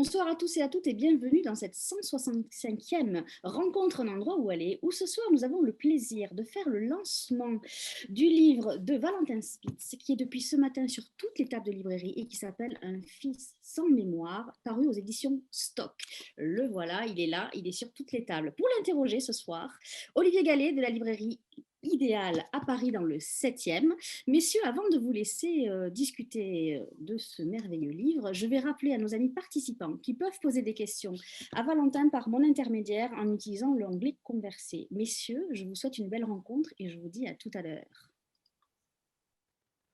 Bonsoir à tous et à toutes et bienvenue dans cette 165e rencontre un endroit où aller, où ce soir nous avons le plaisir de faire le lancement du livre de Valentin Spitz qui est depuis ce matin sur toutes les tables de librairie et qui s'appelle Un fils sans mémoire, paru aux éditions Stock. Le voilà, il est là, il est sur toutes les tables. Pour l'interroger ce soir, Olivier Gallet de la librairie Idéal à Paris dans le 7e. Messieurs, avant de vous laisser discuter de ce merveilleux livre, je vais rappeler à nos amis participants qui peuvent poser des questions à Valentin par mon intermédiaire en utilisant l'onglet Converser. Messieurs, je vous souhaite une belle rencontre et je vous dis à tout à l'heure.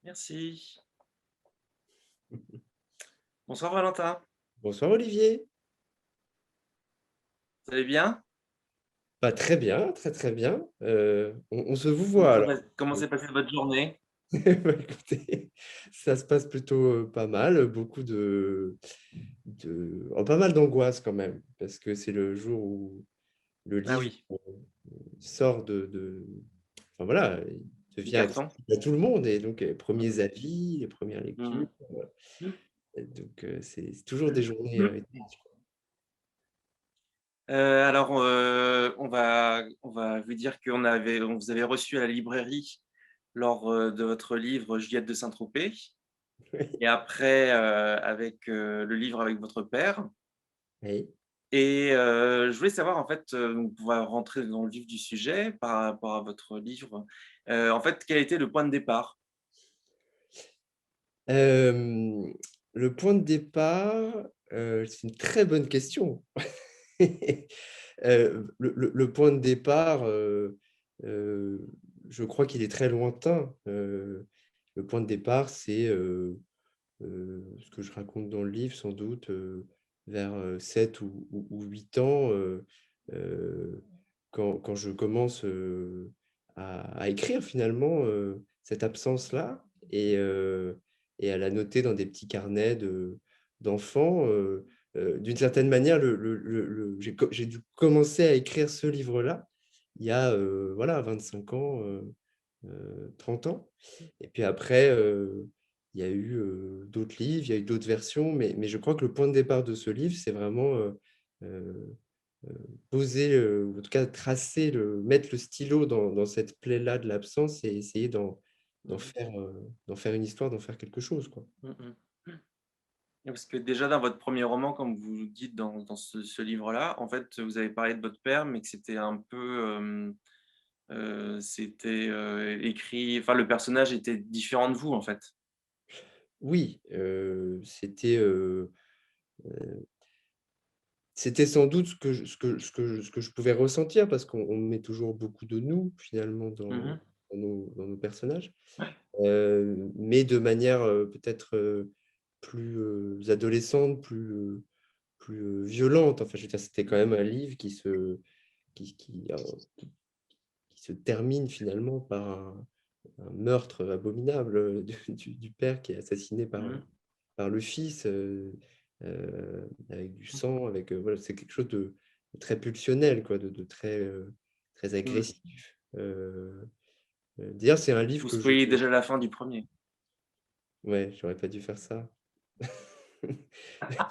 Merci. Bonsoir Valentin, Bonsoir Olivier. vous allez bien? Bah, très bien, très très bien. On se vous voit alors. Comment s'est passée votre journée? Bah, écoutez, ça se passe plutôt pas mal, pas mal d'angoisse quand même, parce que c'est le jour où le Ah livre oui, sort enfin voilà, il du devient carton. accessible à tout le monde, et donc les premiers avis, les premières lectures. Mhm. Et donc c'est toujours des journées intenses, quoi. Alors, on va vous dire on vous avait reçu à la librairie lors de votre livre Juliette de Saint-Tropez, et après avec le livre avec votre père. Oui. Et je voulais savoir, en fait, on va rentrer dans le vif du sujet par rapport à votre livre. En fait, quel était le point de départ? Euh, le point de départ, c'est une très bonne question. Le point de départ, euh, je crois qu'il est très lointain. Le point de départ, c'est ce que je raconte dans le livre, sans doute, vers 7 ou 8 ans, quand je commence à écrire finalement cette absence-là et à la noter dans des petits carnets d'enfants. D'une certaine manière, j'ai dû commencer à écrire ce livre-là il y a voilà, 25 ans, 30 ans. Et puis après, il y a eu d'autres livres, il y a eu d'autres versions, mais je crois que le point de départ de ce livre, c'est vraiment euh, poser, ou en tout cas tracer, mettre le stylo dans cette plaie-là de l'absence et essayer Mmh. d'en faire une histoire, d'en faire quelque chose, quoi. Mmh mh. Parce que déjà dans votre premier roman, comme vous le dites dans ce livre-là, en fait, vous avez parlé de votre père, mais que c'était un peu, c'était, écrit enfin le personnage était différent de vous, en fait? Oui, c'était sans doute ce que je pouvais ressentir, parce qu'on met toujours beaucoup de nous, finalement, Mmh mh. dans nos personnages, Ouais. mais de manière peut-être plus adolescente, plus violente. Enfin, je veux dire, c'était quand même un livre qui, qui, euh, qui se termine finalement par un meurtre abominable du père qui est assassiné Mmh mh. par le fils, avec du sang, voilà, c'est quelque chose de très pulsionnel, quoi, de très, très Mmh. agressif. D'ailleurs, c'est un livre Vous que je... spoilez déjà la fin du premier. Ouais, j'aurais pas dû faire ça.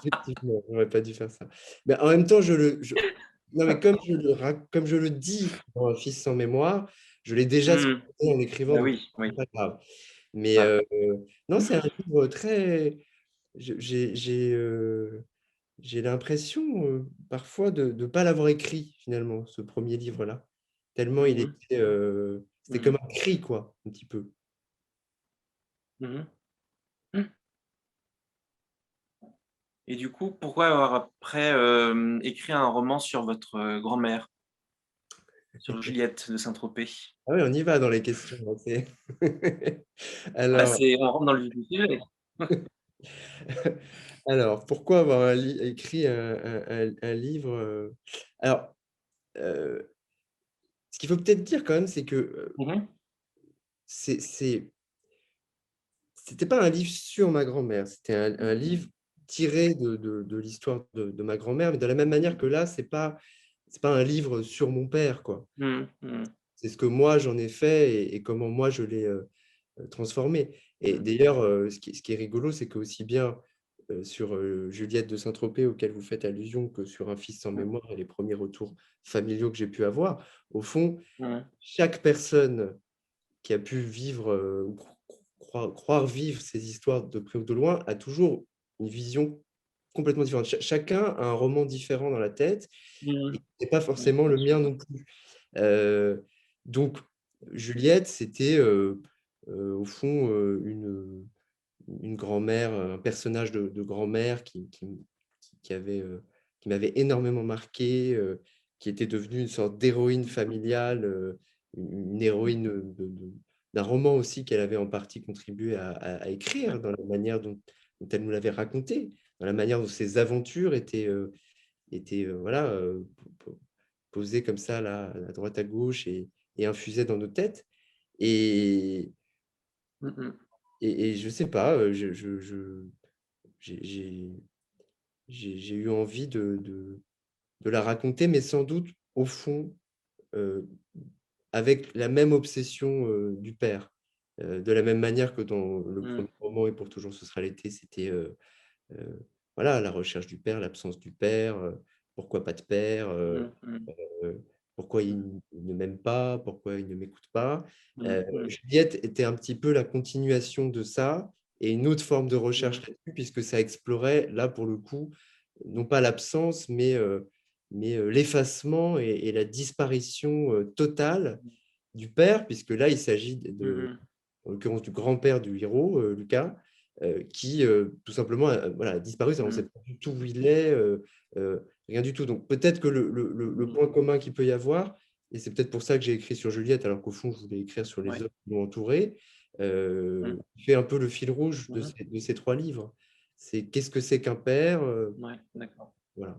Effectivement, j'aurais pas dû faire ça. Mais en même temps, non, mais comme je le dis dans Un fils sans mémoire, je l'ai déjà Mmh. spoilé en écrivant, Bah donc oui, oui. c'est pas grave. Mais Ah. non, c'est un livre très... J'ai l'impression parfois de ne pas l'avoir écrit finalement, ce premier livre-là. Tellement Mmh il mh. était... c'était Mmh. comme un cri, quoi, un petit peu. Mmh mh. Et du coup, pourquoi avoir après, écrit un roman sur votre, grand-mère? Sur Juliette de Saint-Tropez? Ah oui, on y va dans les questions, hein, Bah, Alors, c'est on rentre dans le vif du sujet. alors, pourquoi avoir écrit un livre Alors, ce qu'il faut peut-être dire quand même, c'est que Mmh mh. c'est c'est c'était pas un livre sur ma grand-mère, c'était un livre tiré de l'histoire de ma grand-mère, mais de la même manière que là, c'est pas un livre sur mon père, quoi. Mmh mh. Mmh. C'est ce que moi j'en ai fait et comment moi je l'ai transformé. Et Mmh. d'ailleurs, ce qui est rigolo, c'est qu'aussi bien sur Juliette de Saint-Tropez, auquel vous faites allusion, que sur Un fils sans Mmh. mémoire et les premiers retours familiaux que j'ai pu avoir. Au fond, Mmh. chaque personne qui a pu vivre ou croire vivre ces histoires de près ou de loin a toujours une vision complètement différente. Chacun a un roman différent dans la tête Mmh. et c'est pas Oui, forcément bien le sûr. mien non plus. Donc Juliette, c'était au fond une grand-mère, un personnage de grand-mère qui avait, qui m'avait énormément marqué, qui était devenue une sorte d'héroïne familiale, une héroïne d'un roman aussi qu'elle avait en partie contribué à écrire, dans la manière dont elle nous l'avait raconté, dans la manière dont ses aventures étaient voilà, posées comme ça, là, à droite, à gauche et infusaient dans nos têtes. Et, Mmh mh. et je sais pas, j'ai j'ai eu envie de la raconter, mais sans doute, au fond, heu, avec la même obsession, du père. De la même manière que dans le Mmh. premier roman Et pour toujours ce sera l'été, c'était, voilà, la recherche du père, l'absence du père, pourquoi pas de père, Mmh. Mmh. pourquoi il ne m'aime pas, pourquoi il ne m'écoute pas. Mmh. Mmh. Juliette était un petit peu la continuation de ça et une autre forme de recherche Mmh. là-dessus, puisque ça explorait, là, pour le coup, non pas l'absence, mais l'effacement et la disparition, totale du père, puisque là, il s'agit de Mmh. en l'occurrence du grand-père du héros, Lucas, qui, tout simplement, voilà, a disparu. On ne sait Mmh. pas du tout où il est, rien du tout. Donc peut-être que le Mmh. point commun qu'il peut y avoir, et c'est peut-être pour ça que j'ai écrit sur Juliette, alors qu'au fond, je voulais écrire sur les Ouais. autres qui l'ont entourée, Mmh. fait un peu le fil rouge Mmh. de ces 3 livres. C'est qu'est-ce que c'est qu'un père? Ouais, d'accord. Voilà.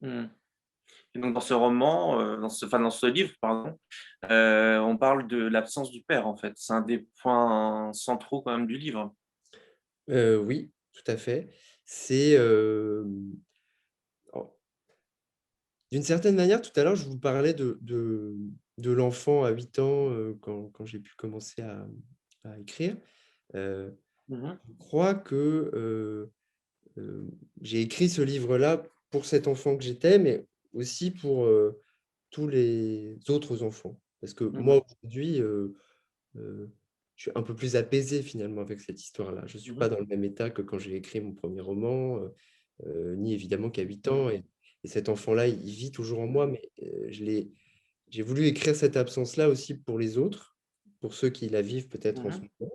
Mmh. Et donc dans ce roman, dans ce livre, pardon, on parle de l'absence du père, en fait. C'est un des points centraux quand même du livre. Oui, tout à fait. C'est, en d'une certaine manière, tout à l'heure, je vous parlais de l'enfant à 8 ans, quand j'ai pu commencer à écrire. Heu, Mmh mh. je crois que, j'ai écrit ce livre-là pour cet enfant que j'étais, mais aussi pour, tous les autres enfants. Parce que Mmh mh. moi, aujourd'hui, Heu, je suis un peu plus apaisé finalement avec cette histoire-là. Je ne suis Mmh mh. pas dans le même état que quand j'ai écrit mon premier roman, ni évidemment qu'à 8 Mmh. ans et cet enfant-là, il vit toujours en moi, mais j'ai voulu écrire cette absence-là aussi pour les autres, pour ceux qui la vivent peut-être en Mmh ce mh. moment,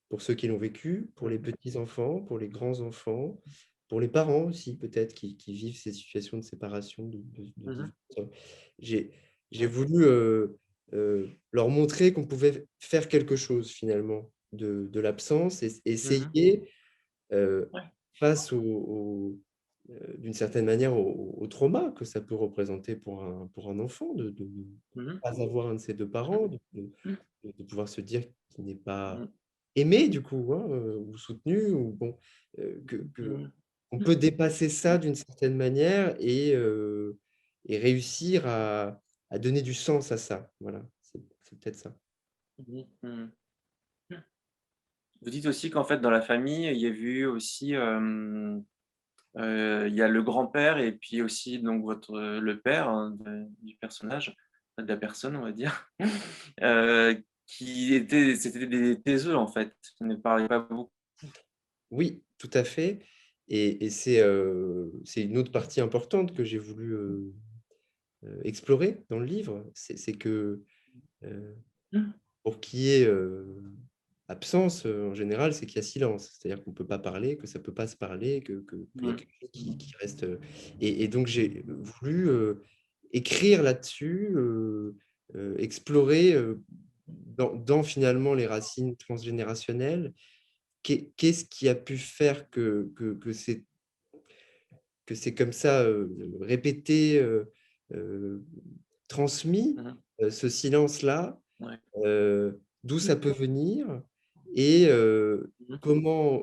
pour ceux qui l'ont vécu, pour les Mmh. petits-enfants, pour les grands-enfants, pour les parents aussi peut-être qui vivent ces situations de séparation, de Mmh mh. divorce. J'ai j'ai Ouais. voulu, leur montrer qu'on pouvait faire quelque chose finalement de l'absence et Mmh mh. essayer, heu, Ouais. face d'une certaine manière au trauma que ça peut représenter pour un enfant de ne Mmh mh. pas avoir un de ses 2 Mmh. parents, Mmh. de pouvoir se dire qu'il n'est pas Mmh. aimé du coup, hein, ou soutenu ou bon, que Mmh. on Mmh. peut dépasser ça Ouais. d'une certaine manière et réussir à donner du sens à ça. Voilà, c'est peut-être ça. Mmh mh. Mmh. Mmh. Vous dites aussi qu'en fait, dans la famille, il y a eu aussi, il y a le grand-père et puis aussi donc le père, hein, du personnage, de la personne, on va dire, c'était des taiseux, en fait, qui ne parlaient pas beaucoup. Oui, tout à fait et c'est une autre partie importante que j'ai voulu, explorer dans le livre. C'est que, heu, Mmh. pour qu'il y ait, absence, en général, c'est qu'il y a silence. C'est-à-dire qu'on ne peut pas parler, que ça ne peut pas se parler, qu'il y a Mmh. quelque chose qui reste, et donc j'ai voulu, écrire là-dessus, explorer, dans finalement les racines transgénérationnelles. Qu'est-ce qui a pu faire que c'est comme ça, répété, heu, transmis, Mmh mh. ce silence-là, Ouais. d'où Mmh. ça peut venir et Mmh mh. comment,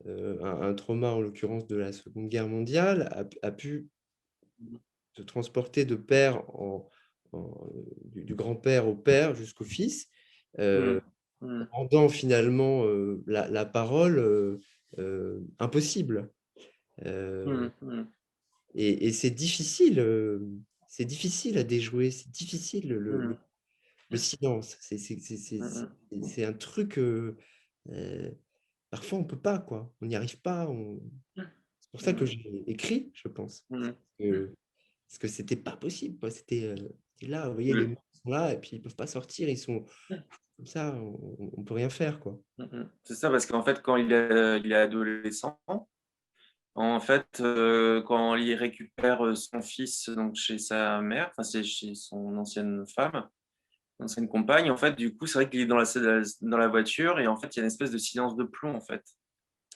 un trauma, en l'occurrence de la Seconde Guerre mondiale, a pu Mmh mh. se transporter de père du grand-père au père jusqu'au fils, heu, Mmh. Mmh. rendant finalement la parole impossible. Mmh. Mmh. Et c'est difficile à déjouer, c'est difficile Mmh. le silence. Mmh. C'est un truc, euh, parfois on peut pas, quoi. On n'y arrive pas. C'est pour ça que Mmh. j'ai écrit, je pense. Mmh. Que- Parce que c'était pas possible, quoi. C'était là, vous voyez, les Mmh. mots sont là et puis ils peuvent pas sortir, ils sont comme ça, on peut rien faire, quoi. Mmh. C'est ça, parce qu'en fait, quand il est adolescent, en fait, quand il récupère, son fils donc chez sa mère, enfin, c'est chez son ancienne femme, ancienne compagne, en fait, du coup, c'est vrai qu'il est dans la voiture et en fait, il y a une espèce de silence de plomb, en fait,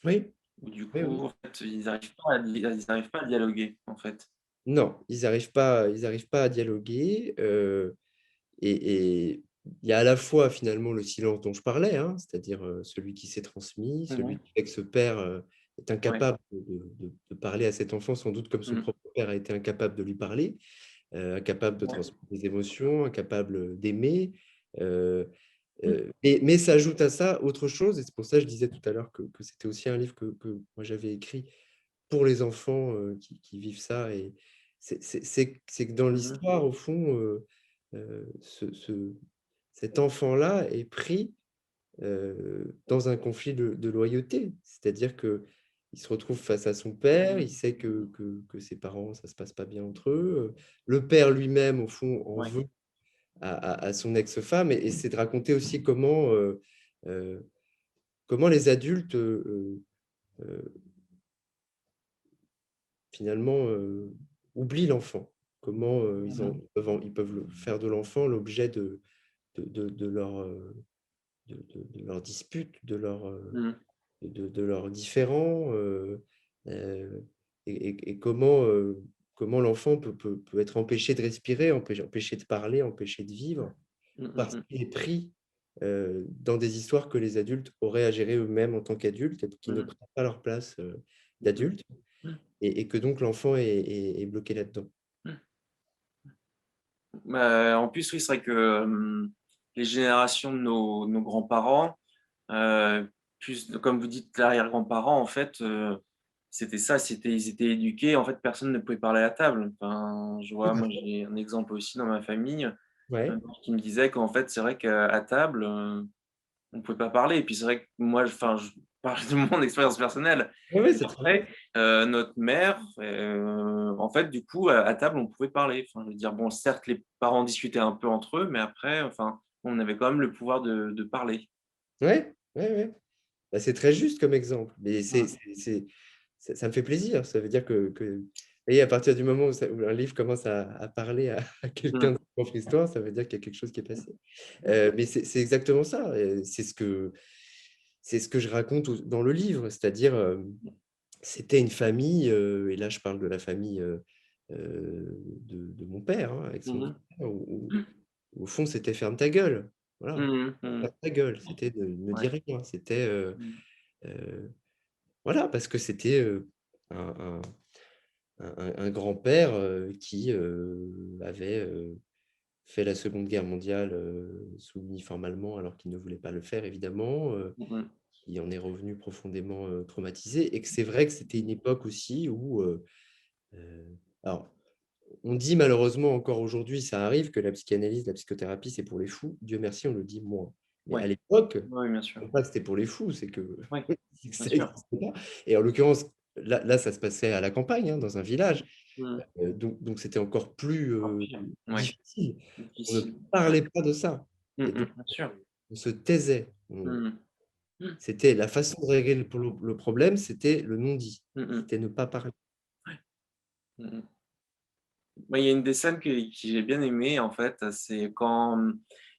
Oui, où du oui, coup, oui. en fait, ils arrivent pas à dialoguer, en fait. Non, ils arrivent pas à dialoguer. Et il y a à la fois finalement le silence dont je parlais, hein, c'est-à-dire celui qui s'est transmis, celui Mmh. qui fait que ce père est Ouais. incapable de parler à cet enfant, sans doute comme son Mmh. propre père a été incapable de lui parler, incapable de Ouais. transmettre des émotions, incapable d'aimer. euh, mais s'ajoute à ça autre chose, et c'est pour ça que je disais tout à l'heure que c'était aussi un livre que moi j'avais écrit pour les enfants qui vivent ça. Et c'est que dans Mmh. l'histoire, au fond, cet enfant-là est pris dans un conflit de loyauté. C'est-à-dire que il se retrouve face à son père, Mmh. il sait que ses parents, ça se passe pas bien entre eux. Le père lui-même, au fond, en Ouais. veut à son ex-femme. Et c'est de raconter aussi euh, comment les adultes, euh, finalement, oublient l'enfant. Comment Mmh. ils peuvent faire de l'enfant l'objet de leur, de leur dispute, Mmh. de leurs différends, et comment l'enfant peut être empêché de respirer, empêché de parler, empêché de vivre, Mmh. parce Mmh. qu'il est pris dans des histoires que les adultes auraient à gérer eux-mêmes en tant qu'adultes, et qui ne Mmh. prennent pas leur place Mmh. d'adultes, Mmh. et que donc l'enfant est bloqué là-dedans. Mmh. Bah, en plus, oui, c'est vrai que, les générations de nos grands-parents, plus comme vous dites, l'arrière-grands-parents, en fait, c'était ça, ils étaient éduqués, en fait, personne ne pouvait parler à table. Enfin, je Tout vois, à moi, fait. j'ai un exemple aussi dans ma famille, Ouais. qui me disait qu'en fait, c'est vrai qu'à table, on ne pouvait pas parler et puis c'est vrai que moi, enfin, je parle de mon expérience personnelle, Ouais, ouais, mais c'est très bien. après, notre mère, en fait, du coup, à table, on pouvait parler. Enfin, je veux dire, bon, certes, les parents discutaient un peu entre eux, mais après, enfin, on avait quand même le pouvoir de parler. Ouais, ouais, ouais. Bah, c'est très juste comme exemple, mais Mmh. ça me fait plaisir. Ça veut dire et à partir du moment où un livre commence à parler à quelqu'un Mmh. de sa propre histoire, ça veut dire qu'il y a quelque chose qui est passé. Mais c'est exactement ça. C'est ce que je raconte dans le livre, c'est-à-dire c'était une famille, et là je parle de la famille de mon père, hein, avec son Mmh. grand-père, où au fond c'était ferme ta gueule. Voilà, Mmh. Mmh. ferme ta gueule. C'était ne dis Ouais. rien. C'était Mmh. euh, voilà, parce que c'était un, un grand-père qui avait fait la Seconde Guerre mondiale sous l'uniforme allemand alors qu'il ne voulait pas le faire, évidemment, Mmh. qui en est revenu profondément traumatisé. Et que c'est vrai que c'était une époque aussi où, euh, alors, on dit malheureusement encore aujourd'hui, ça arrive, que la psychanalyse, la psychothérapie, c'est pour les fous. Dieu merci, on le dit moins. Mais Ouais. à l'époque, Oui, bien sûr. non pas que c'était pour les fous, c'est que Oui, c'est que bien ça sûr. n'existait pas. Et en l'occurrence, là, ça se passait à la campagne, hein, dans un village. Mmh. Donc c'était encore plus Encore pire. Ouais, difficile. On ne difficile. Ouais. parlait pas de ça. Mmh Et mh, donc, bien sûr. on se taisait. Mmh. Mmh. C'était la façon de régler le problème, c'était le non-dit. Mmh mh. C'était ne pas parler. Mmh mh. Moi, il y a une des scènes que j'ai bien aimé en fait, c'est quand,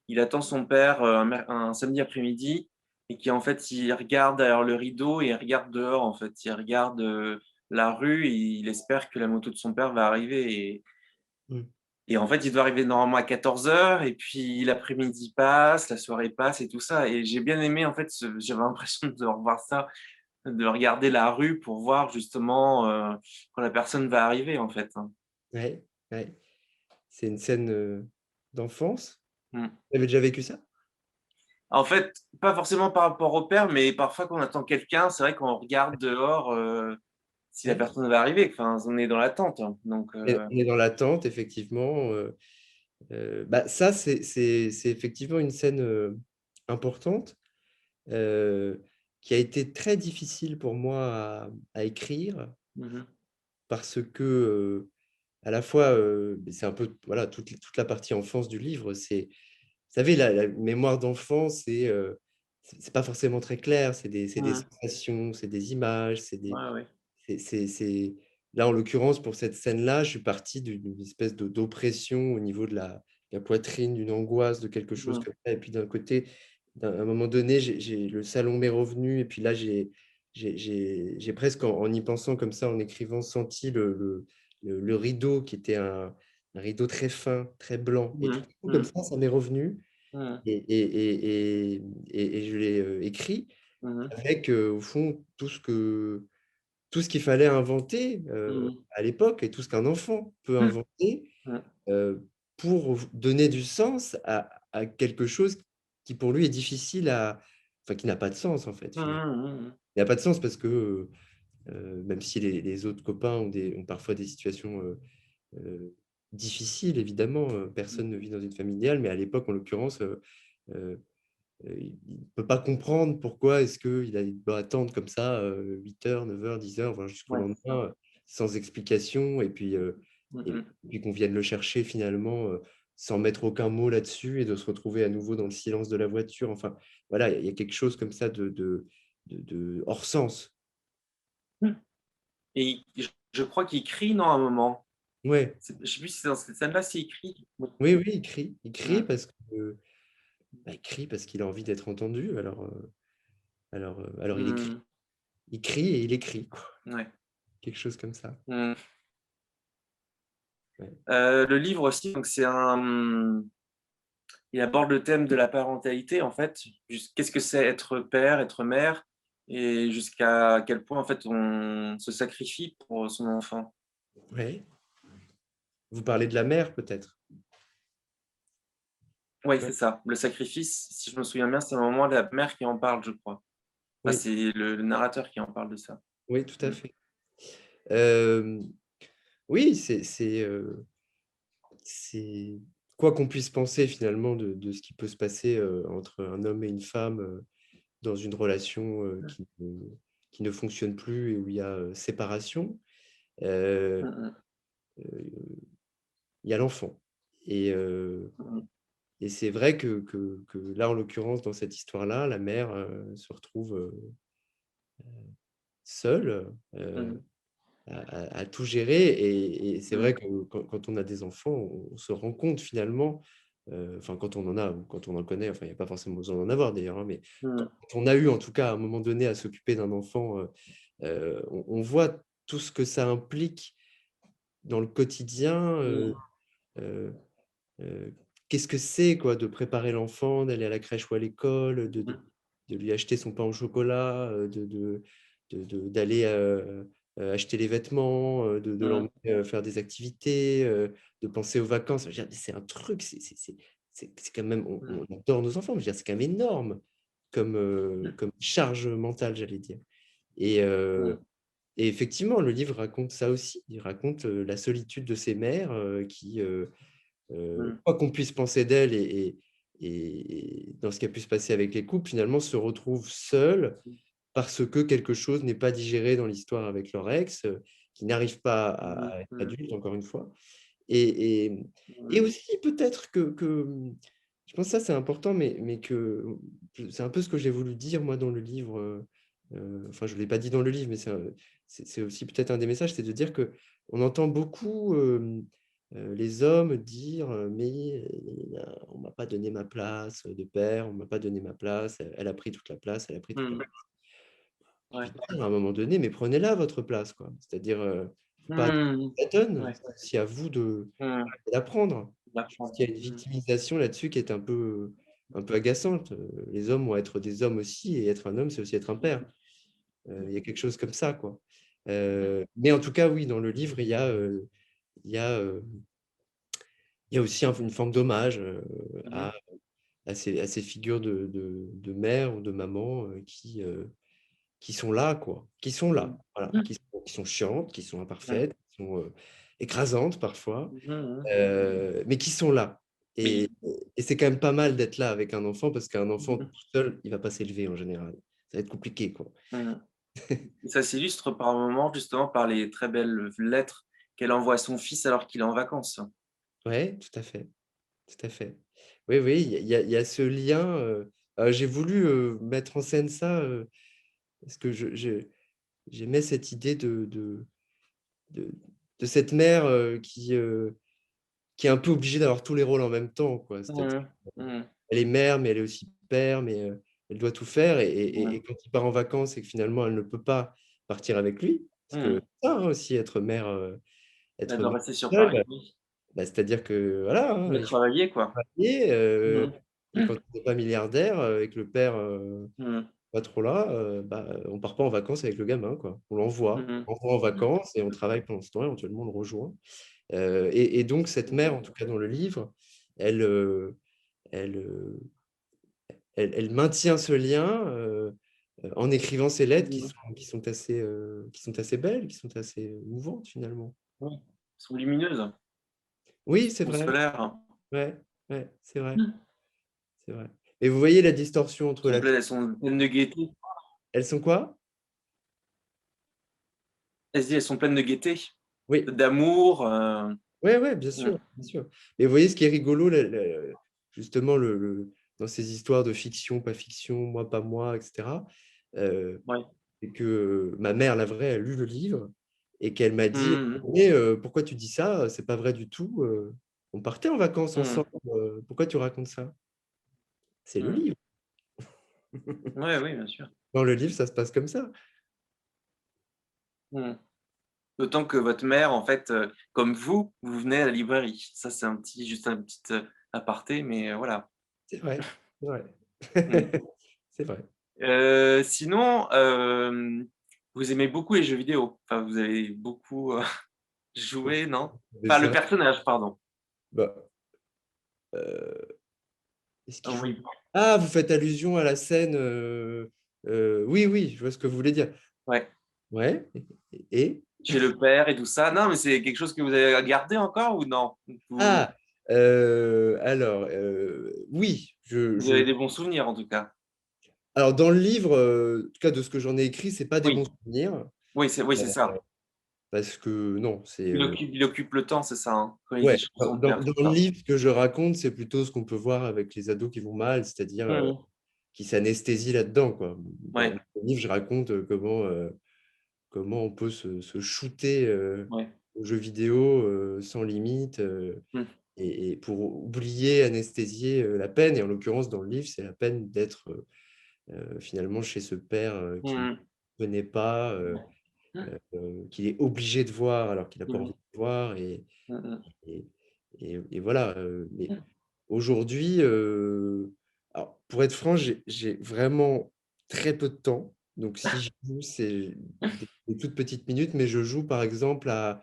il attend son père, un samedi après-midi et en fait, il regarde derrière le rideau et il regarde dehors, en fait. Il regarde, la rue et il espère que la moto de son père va arriver Mmh. et en fait, il doit arriver normalement à 14h et puis l'après-midi passe, la soirée passe et tout ça et j'ai bien aimé en fait j'avais l'impression de revoir ça, de regarder la rue pour voir justement, quand la personne va arriver, en fait, hein. Ouais, ouais. C'est une scène d'enfance. Mmh. Tu avais déjà vécu ça? En fait, pas forcément par rapport au père, mais parfois quand on attend quelqu'un, c'est vrai qu'on regarde dehors, si la Ouais. personne va arriver. Enfin, on est dans l'attente, hein, donc On est dans l'attente, effectivement. Bah, ça, c'est effectivement une scène importante qui a été très difficile pour moi à écrire mmh parce que, à la fois, c'est un peu voilà, toute la partie enfance du livre, c'est vous savez, la mémoire d'enfant, c'est pas forcément très clair, c'est des Mmh. sensations, c'est des images, Ouais, ouais. c'est là, en l'occurrence, pour cette scène-là, je suis parti d'une espèce d'oppression au niveau de la poitrine, d'une angoisse, de quelque chose Mmh. comme ça et puis d'un côté, à un moment donné, j'ai le salon m'est revenu et puis là, j'ai presque en y pensant comme ça, en écrivant, senti le rideau qui était un rideau très fin, très blanc et tout Mmh. à coup, comme Mmh. ça m'est revenu Mmh. et je l'ai, écrit Mmh. avec, au fond, tout ce qu'il fallait inventer, Mmh. à l'époque et tout ce qu'un enfant peut Mmh. inventer, Mmh. pour donner du sens à quelque chose qui pour lui est difficile enfin qui n'a pas de sens en fait, Mmh finalement. mh. Mmh. Il n'a pas de sens parce que, même si les autres copains ont parfois des situations, difficiles évidemment, personne ne vit dans une famille idéale, mais à l'époque en l'occurrence, heu il ne peut pas comprendre pourquoi est-ce il doit attendre comme ça, 8 heures, 9 heures, 10 heures, voire jusqu'au Ouais, c'est ça. lendemain, sans explication Mmh et mh. puis qu'on vienne le chercher finalement, sans mettre aucun mot là-dessus et de se retrouver à nouveau dans le silence de la voiture. Enfin, voilà, il y a quelque chose comme ça de hors sens. Mmh. Et je crois qu'il crie, non, à un moment? Ouais, Je sais plus si c'est dans cette scène-là s'il crie? Oui. oui, oui, il crie. Il crie Mmh. parce que, bah, il crie parce qu'il a envie d'être entendu. Alors il écrit. Mmh. Il crie et il écrit, quoi. Ouais. Quelque chose comme ça. Mmh. Ouais. Le livre aussi, donc c'est il aborde le thème de la parentalité, en fait. Qu'est-ce que c'est être père, être mère et jusqu'à quel point, en fait, on se sacrifie pour son enfant. Ouais. Vous parlez de la mer peut-être? Oui, c'est Ouais, ça. Le sacrifice, si je me souviens bien, c'est un moment la mère qui en parle, je crois. Enfin, oui, c'est le narrateur qui en parle de ça. oui, tout à Mmh. fait. Hem, oui, c'est quoi qu'on puisse penser finalement de ce qui peut se passer, entre un homme et une femme, dans une relation, qui ne fonctionne plus et où il y a, séparation, heu Mmh mh. heu, il y a l'enfant et heu Mmh mh. et c'est vrai que là, en l'occurrence, dans cette histoire-là, la mère, se retrouve, seule, Mmh. à tout gérer et c'est Mmh. vrai que quand on a des enfants, on se rend compte finalement, enfin quand on en a ou quand on en connaît, enfin il y a pas forcément besoin d'en avoir d'ailleurs, hein, mais quand Mmh. on a eu en tout cas à un moment donné à s'occuper d'un enfant, on voit tout ce que ça implique dans le quotidien, Mmh. heu heu, qu'est-ce que c'est quoi de préparer l'enfant, d'aller à la crèche ou à l'école, Mmh. de lui acheter son pain au chocolat, d'aller, acheter les vêtements, de Mmh. l'emmener, faire des activités, de penser aux vacances. Je veux dire, c'est un truc, c'est quand même Mmh. on adore nos enfants, mais je veux dire, c'est quand même énorme comme, Mmh. comme charge mentale, j'allais dire et Mmh. et effectivement, le livre raconte ça aussi. Il raconte, la solitude de ces mères, qui, Mmh. quoi qu'on puisse penser d'elle et dans ce qui a pu se passer avec les couples, finalement, se retrouvent seuls parce que quelque chose n'est pas digéré dans l'histoire avec leur ex, qui n'arrive pas Mmh. à être Mmh. adulte, encore une fois et et aussi peut-être je pense que ça, c'est important, mais c'est un peu ce que j'ai voulu dire moi dans le livre, enfin je ne l'ai pas dit dans le livre, mais c'est aussi peut-être un des messages, c'est de dire qu'on entend beaucoup, les hommes dire, «Mais on m'a pas donné ma place de père, on m'a pas donné ma place, elle a pris toute la place, elle a pris toute la Mmh. place». J'ai Ouais. envie de dire à un moment donné, mais prenez-la votre place, quoi. C'est-à-dire, faut pas attendre Mmh. qu'elle la donne, Ouais. c'est aussi à vous de Mmh. la prendre. Je pense D'apprendre. qu'il y a une Mmh. victimisation là-dessus qui est un peu agaçante. Les hommes vont être des hommes aussi et être un homme, c'est aussi être un père. Il y a quelque chose comme ça, quoi. Mais en tout cas, oui, dans le livre, il y a, il y a aussi une forme d'hommage, Mmh à mh. à ces figures de mère ou de maman qui sont là, quoi, qui sont là, voilà, Mmh. qui sont chiantes, qui sont Mmh. imparfaites, qui sont écrasantes parfois, Mmh mh. mais qui sont là. Oui. Et c'est quand même pas mal d'être là avec un enfant parce qu'un enfant Mmh. tout seul, il va pas s'élever en général. Ça va être compliqué, quoi. Mmh. Ça s'illustre par moments justement par les très belles lettres qu'elle envoie à son fils alors qu'il est en vacances. Ouais, tout à fait, tout à fait. Oui, oui, il y a ce lien, j'ai voulu, mettre en scène ça, parce que j'aimais cette idée de de cette mère, qui est un peu obligée d'avoir tous les rôles en même temps, quoi. C'est-à-dire, Mmh. Mmh. elle est mère, mais elle est aussi père, mais elle doit tout faire Mmh. et quand il part en vacances et que finalement elle ne peut pas partir avec lui, parce que Mmh. c'est ça, hein, aussi Elle être doit mère rester sur Paris, seule, oui. bah, c'est-à-dire que voilà, Elle hein, doit il faut travailler quoi. travailler, Mmh. et quand on n'est pas milliardaire, et que le père, Mmh. pas trop là, bah, on part pas en vacances avec le gamin, quoi. Mmh mh. On l'envoie en vacances et on travaille pendant ce temps, éventuellement on le rejoint. Et donc cette mère, en tout cas dans le livre, elle, elle, elle maintient ce lien, en écrivant ces lettres Mmh. qui sont assez belles, qui sont assez mouvantes finalement. Oui. Elles sont lumineuses, Oui, c'est vrai. solaires. Ouais, ouais, c'est vrai, Mmh. c'est vrai. Et vous voyez la distorsion entre la Elles sont pleines de gaieté. elles sont quoi? Elle se dit: «Elles sont pleines de gaieté, Oui, d'amour», ouais, ouais, mmh. bien sûr. Et vous voyez ce qui est rigolo, justement, dans ces histoires de fiction, pas fiction, moi, pas moi, et cetera, Ouais. c'est que ma mère, la vraie, a lu le livre et qu'elle m'a dit: Mmh mh. «Mais pourquoi tu dis ça? C'est pas vrai du tout, on partait en vacances Mmh. ensemble, pourquoi tu racontes ça?» C'est le Mmh. livre. Ouais, oui, bien sûr. Dans le livre, ça se passe comme ça. Mmh. D'autant que votre mère, en fait, comme vous, vous venez à la librairie. Ça, c'est juste un petit, aparté, mais voilà. C'est vrai, c'est vrai. Mmh. C'est vrai. Sinon, vous aimez beaucoup les jeux vidéo? Enfin, vous avez beaucoup, joué, non? Enfin, le Déjà, personnage, pardon. bah, heu, est-ce qu'il joue? Oui. Ah, vous faites allusion à la scène, oui, oui, je vois ce que vous voulez dire. Ouais. Ouais, et? Chez le père et tout ça. Non, mais c'est quelque chose que vous avez gardé encore ou non? Vous Ah! Alors, oui, vous avez des bons souvenirs, en tout cas? alors dans le livre, en tout cas de ce que j'en ai écrit, c'est pas des bons Oui. souvenirs, Oui, c'est ça. parce que non, c'est, Il occupe le temps, c'est ça, hein? Quand il ouais, dit chez son père, dans c'est le ça. livre, ce que je raconte, c'est plutôt ce qu'on peut voir avec les ados qui vont mal, c'est-à-dire, Mmh. qui s'anesthésient là-dedans, quoi. Dans Ouais, le livre, je raconte, comment on peut se shooter, ouais. aux jeux vidéo, sans limite, Mmh. et pour oublier, anesthésier, la peine. Et en l'occurrence, dans le livre, c'est la peine d'être, finalement chez ce père, Mmh qu'il ne mh. connaît pas, qu'il est obligé de voir alors qu'il n'a pas Mmh envie mh. de voir. Mmh mh. Et et voilà, mais Mmh. aujourd'hui, alors pour être franc, j'ai vraiment très peu de temps. Donc si je joue, c'est des toutes petites minutes, mais je joue par exemple à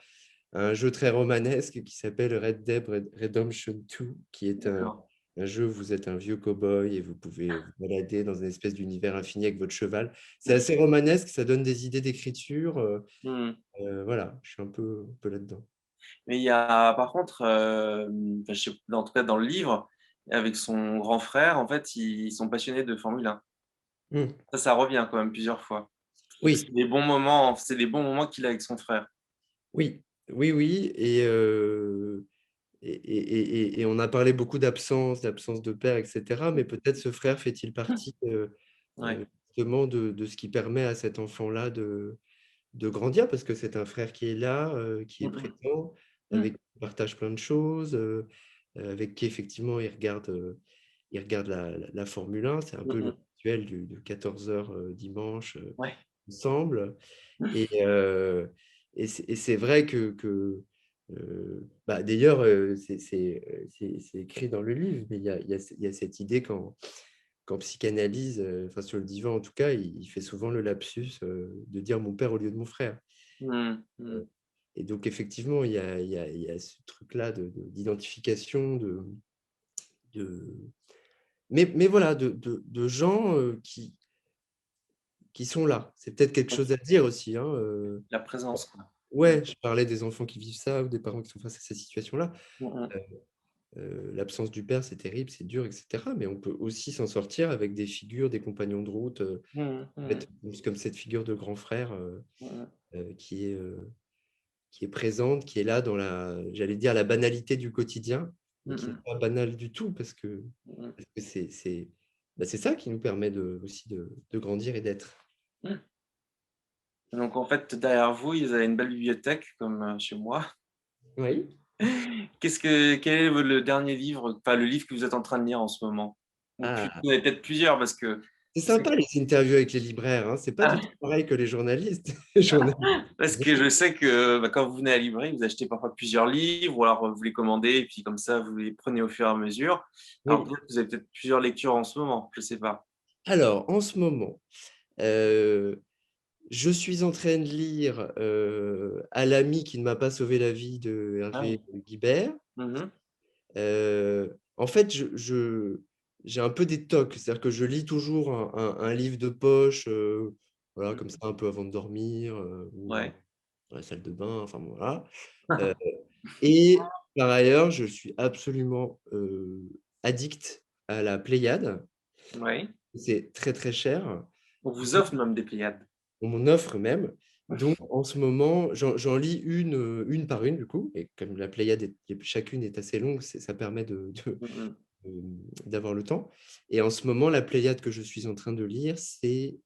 un jeu très romanesque qui s'appelle Red Dead Redemption 2, qui est D'accord. un jeu où vous êtes un vieux cow-boy et vous pouvez vous balader dans une espèce d'univers infini avec votre cheval. C'est Mmh. assez romanesque, ça donne des idées d'écriture, Mmh. voilà, je suis un peu là-dedans. Mais il y a par contre, enfin, je sais en tout cas dans le livre, avec son grand frère, en fait, ils sont passionnés de Formule 1. Mmh. Ça revient quand même plusieurs fois. Oui. C'est des bons moments qu'il a avec son frère. Oui, oui, oui, et on a parlé beaucoup d'absence de père, et cetera, mais peut-être ce frère fait-il partie, Ouais. justement de ce qui permet à cet enfant-là de grandir, parce que c'est un frère qui est là, qui est Mmh mh. présent, Mmh. avec qui il partage plein de choses, avec qui effectivement il regarde la Formule 1. C'est un Mmh peu le mh. rituel de 14 heures, dimanche, Ouais. ensemble. Et Mmh. c'est vrai que, bah, d'ailleurs, c'est écrit dans le livre, mais il y a cette idée qu'en psychanalyse, enfin sur le divan en tout cas, il fait souvent le lapsus, de dire: «Mon père» au lieu de «mon frère». Mmh. Mmh. Et donc effectivement, il y a ce truc-là d'identification, de mais voilà, de gens qui sont là. C'est peut-être quelque chose à dire aussi. Hein, La présence, quoi. ouais, je parlais des enfants qui vivent ça ou des parents qui sont face à cette situation-là. Mhm. L'absence du père, c'est terrible, c'est dur, etc. Mais on peut aussi s'en sortir avec des figures, des compagnons de route, Mhm. comme cette figure de grand frère Mhm. qui est présente, qui est là dans j'allais dire, la banalité du quotidien, mais qui n'est Mhm. pas banale du tout, parce que Mhm. c'est ça qui nous permet aussi de grandir et d'être. Mhm. Donc en fait, derrière vous, vous avez une belle bibliothèque comme chez moi. Oui. Quel est le dernier livre, enfin le livre que vous êtes en train de lire en ce moment? Ou Ah, vous en avez peut-être plusieurs parce que c'est sympa les interviews avec les libraires, hein. C'est pas du tout pareil que les journalistes. Les journalistes, parce que je sais que quand vous venez à la librairie, vous achetez parfois plusieurs livres ou alors vous les commandez et puis comme ça vous les prenez au fur et à mesure. Alors oui. peut-être que vous avez peut-être plusieurs lectures en ce moment, je sais pas. Alors, en ce moment, euh, je suis en train de lire À l'ami qui ne m'a pas sauvé la vie de Ah Hervé oui. Guibert. Mhm. En fait, j'ai un peu des tocs, c'est-à-dire que je lis toujours un livre de poche, voilà, comme ça, un peu avant de dormir, ou Ouais. dans la salle de bain, enfin bon, voilà. Euh, et par ailleurs, je suis absolument addict à la Pléiade. Ouais. C'est très très cher. On vous offre même des Pléiades. On m'en offre même. Donc, en ce moment, j'en lis une par une, du coup. Et comme la Pléiade, chacune est assez longue, ça permet Mhm. d'avoir le temps. Et en ce moment, la Pléiade que je suis en train de lire, c'est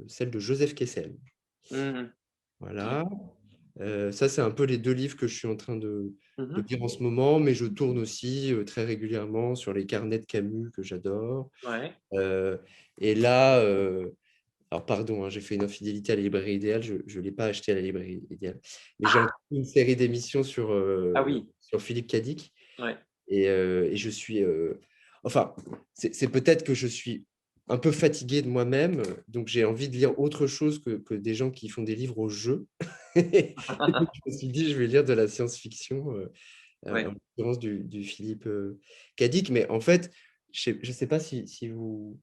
celle de Joseph Kessel. Mhm. Voilà. Ça, c'est un peu les deux livres que je suis en train de Mhm. lire en ce moment, mais je tourne aussi très régulièrement sur les carnets de Camus que j'adore. Ouais. Euh, et là, alors pardon, hein, j'ai fait une infidélité à la librairie idéale, je ne l'ai pas acheté à la librairie idéale, mais j'ai entendu une série d'émissions Ah oui. sur Philippe Cadic, Ouais. et je suis... enfin, c'est peut-être que je suis un peu fatigué de moi-même, donc j'ai envie de lire autre chose que des gens qui font des livres au jeu. Et donc, je me suis dit, je vais lire de la science-fiction, en Ouais. l'occurrence du Philippe Cadic, mais en fait, je ne sais pas si vous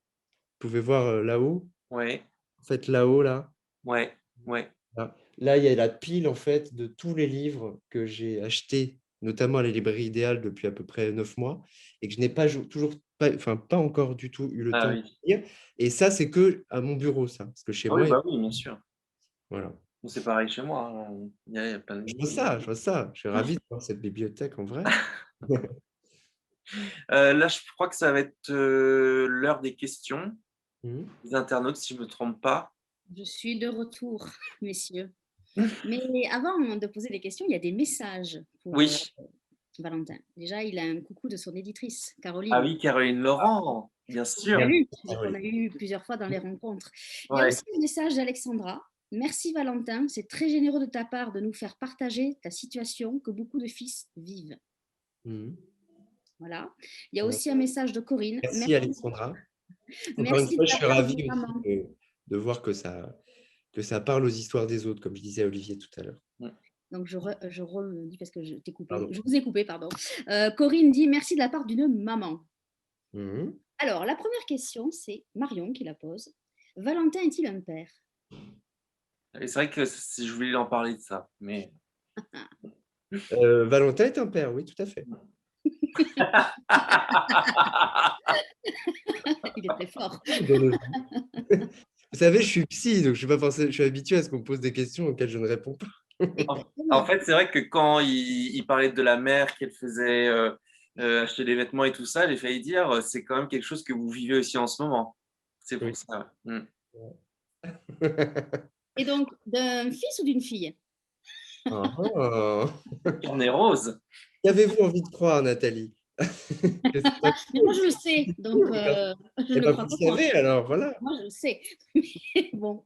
pouvez voir là-haut. Ouais. En fait, là-haut, Ouais. Ouais. là, il y a la pile en fait de tous les livres que j'ai achetés, notamment à la librairie idéale depuis à peu près 9 mois, et que je n'ai pas toujours pas, enfin, pas encore du tout eu le Ah temps de oui. lire. Et ça, c'est que à mon bureau, ça. Parce que chez Ah oui, moi, bah oui, bien sûr. voilà. Bon, c'est pareil chez moi, hein. Il y a plein de Je vois livres. ça, je vois ça. Je suis ravi de voir cette bibliothèque en vrai. Là, je crois que ça va être l'heure des questions Mhm. des internautes, si je ne me trompe pas. Je suis de retour, messieurs. Mais avant de poser des questions, il y a des messages pour Oui. Valentin. Déjà, il a un coucou de son éditrice, Ah Caroline. oui, Caroline Laurent, bien On l'a sûr. eu, Ah qu'on oui. a eu plusieurs fois dans les rencontres. Il y a Ouais. aussi un message d'Alexandra. Merci Valentin, c'est très généreux de ta part de nous faire partager ta situation que beaucoup de fils vivent. Mhm. Voilà. Il y a Voilà. aussi un message de Corinne. Merci Alexandra. Encore une Merci de fois, je la suis part de ravi aussi maman. de voir que ça parle aux histoires des autres, comme je disais à Olivier tout à l'heure. Donc je redis parce que je t'ai coupé. Pardon. Je vous ai coupé, pardon. Corinne dit merci de la part d'une maman. Mhm. Alors, la première question, c'est Marion qui la pose. Valentin est-il un père? Et c'est vrai que je voulais en parler de ça, mais Valentin est un père, oui, tout à fait. Il était fort. Vous savez, je suis psy, donc je suis habitué à ce qu'on me pose des questions auxquelles je ne réponds pas. En fait, c'est vrai que quand il parlait de la mère qu'elle faisait acheter des vêtements et tout ça, j'ai failli dire c'est quand même quelque chose que vous vivez aussi en ce moment. C'est Oui. pour ça. Mm. Et donc, d'un fils ou d'une fille? Ah, ah. Carnet rose. Qu'avez-vous envie de croire, Nathalie? Que c'est un Mais moi, je le sais, donc cours, eh ben, je eh le ben, vous crois le pas moi. savez, alors voilà. Moi, je le sais. Mais bon,